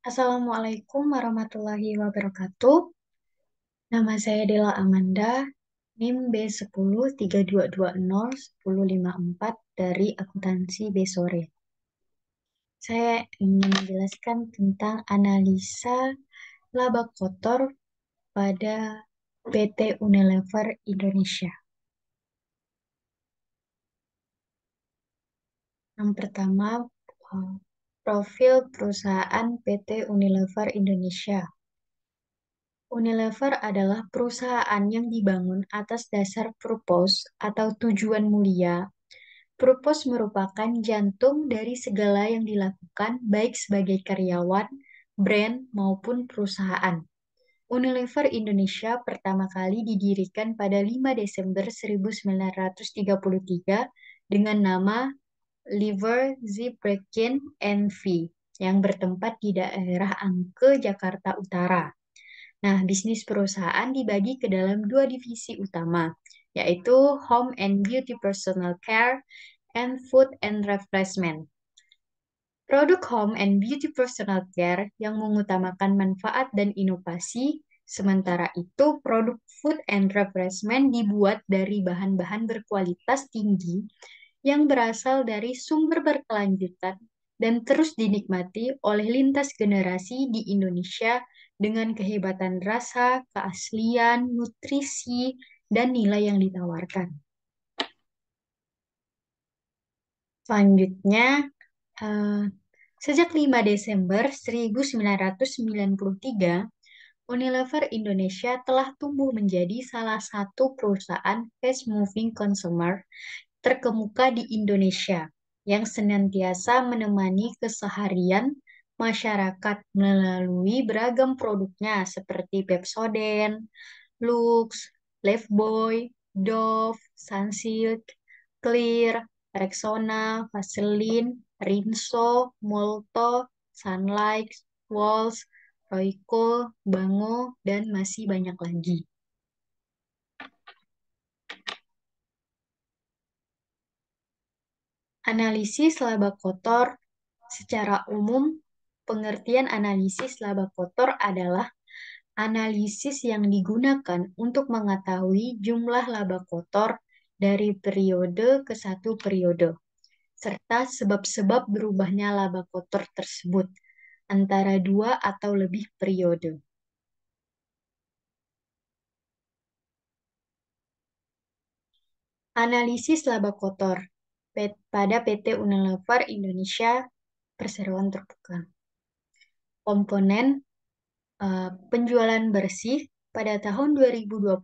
Assalamualaikum warahmatullahi wabarakatuh. Nama saya Dela Amanda, NIM B1032201054 dari akuntansi B Sore. Saya ingin menjelaskan tentang analisa laba kotor pada PT Unilever Indonesia. Yang pertama, eh, profil perusahaan PT Unilever Indonesia. Unilever adalah perusahaan yang dibangun atas dasar purpose atau tujuan mulia. Purpose merupakan jantung dari segala yang dilakukan baik sebagai karyawan, brand, maupun perusahaan. Unilever Indonesia pertama kali didirikan pada 5 Desember 1933 dengan nama Liver Ziprecin N.V. yang bertempat di daerah Angke, Jakarta Utara. Nah, bisnis perusahaan dibagi ke dalam dua divisi utama, yaitu Home and Beauty Personal Care and Food and Refreshment. Produk Home and Beauty Personal Care yang mengutamakan manfaat dan inovasi, sementara itu produk Food and Refreshment dibuat dari bahan-bahan berkualitas tinggi yang berasal dari sumber berkelanjutan dan terus dinikmati oleh lintas generasi di Indonesia dengan kehebatan rasa, keaslian, nutrisi, dan nilai yang ditawarkan. Selanjutnya, eh, sejak 5 Desember 1993, Unilever Indonesia telah tumbuh menjadi salah satu perusahaan fast-moving consumer terkemuka di Indonesia yang senantiasa menemani keseharian masyarakat melalui beragam produknya seperti Pepsodent, Lux, Lifebuoy, Dove, Sunsilk, Clear, Rexona, Vaseline, Rinso, Molto, Sunlight, Walls, Royco, Bango, dan masih banyak lagi. Analisis laba kotor secara umum, pengertian analisis laba kotor adalah analisis yang digunakan untuk mengetahui jumlah laba kotor dari periode ke satu periode, serta sebab-sebab berubahnya laba kotor tersebut antara dua atau lebih periode. Analisis laba kotor pada PT Unilever Indonesia perseroan terbuka. Komponen penjualan bersih pada tahun 2020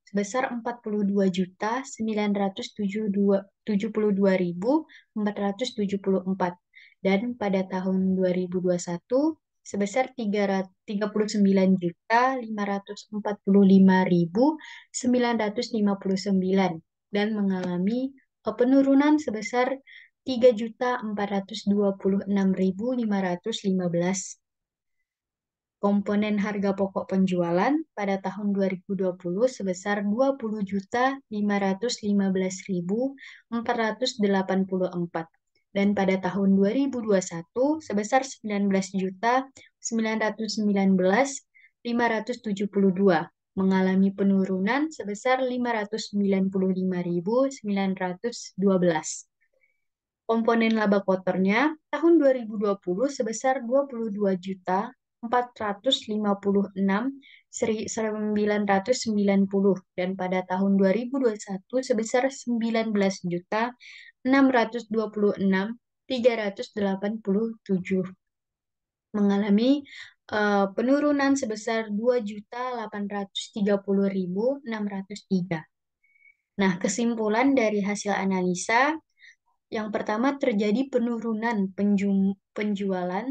sebesar 42.772.474 dan pada tahun 2021 sebesar 39.545.959 dan mengalami penurunan sebesar 3.426.515. Komponen harga pokok penjualan pada tahun 2020 sebesar 20.515.484 dan pada tahun 2021 sebesar 19.919.572 mengalami penurunan sebesar 595.912. Komponen laba kotornya tahun 2020 sebesar 22.456.990 dan pada tahun 2021 sebesar 19.626.387 mengalami penurunan sebesar 2.830.603. Nah, kesimpulan dari hasil analisa yang pertama, terjadi penurunan penjualan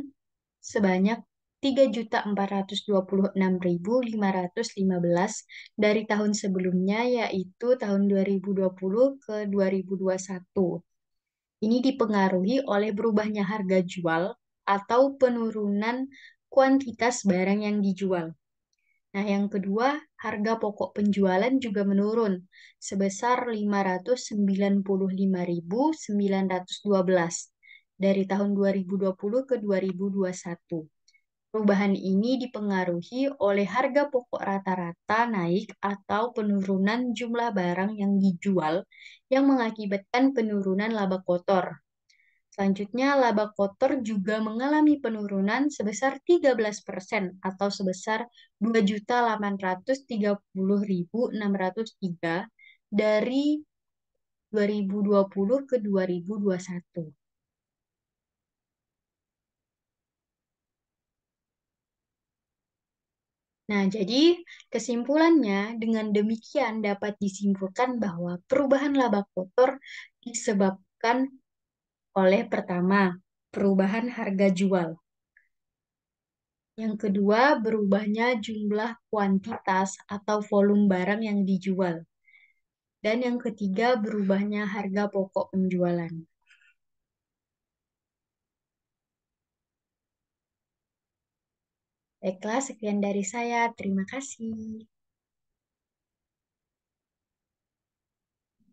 sebanyak 3.426.515 dari tahun sebelumnya, yaitu tahun 2020 ke 2021. Ini dipengaruhi oleh berubahnya harga jual atau penurunan kuantitas barang yang dijual. Nah, yang kedua, harga pokok penjualan juga menurun sebesar 595.912 dari tahun 2020 ke 2021. Perubahan ini dipengaruhi oleh harga pokok rata-rata naik atau penurunan jumlah barang yang dijual yang mengakibatkan penurunan laba kotor. Selanjutnya, laba kotor juga mengalami penurunan sebesar 13% atau sebesar 2.830.603 dari 2020 ke 2021. Nah, jadi kesimpulannya dengan demikian dapat disimpulkan bahwa perubahan laba kotor disebabkan oleh pertama, perubahan harga jual. Yang kedua, berubahnya jumlah kuantitas atau volume barang yang dijual. Dan yang ketiga, berubahnya harga pokok penjualan. Baiklah, sekian dari saya. Terima kasih.